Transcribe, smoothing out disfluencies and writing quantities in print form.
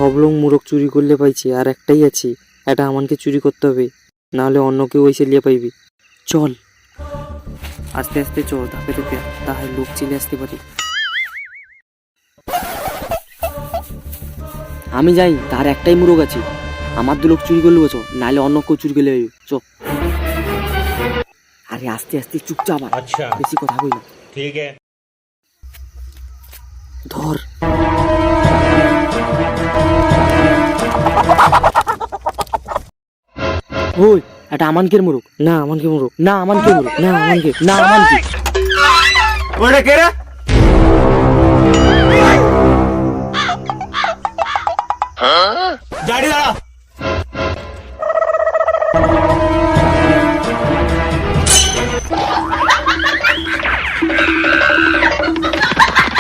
সব লোক মুরগ চুরি করলে পাইছে, আর একটাই আছে, এটা আমাকে চুরি করতে হবে, নাহলে অন্য কেউ এসে লিয়ে পাইবি। চল আস্তে আস্তে চল, ধাপে ধাপে, তাহলে লোক চলে আসতে পারে। আমি যাই, তার একটাই মুরগ আছে, আমার দু লোক চুরি করলে বলছো, নাহলে অন্য কেউ চুরি করলে পাইবি। চ আরে আস্তে আস্তে, চুপচাপ, अच्छा বেশি কথা কই না। ठीक है। ধর। ওই এটা আমানকের মুরগ, না আমানকে মুরগ, না আমানকে মুরগ, না আমানকে, না আমানকে। ওরে কে রে?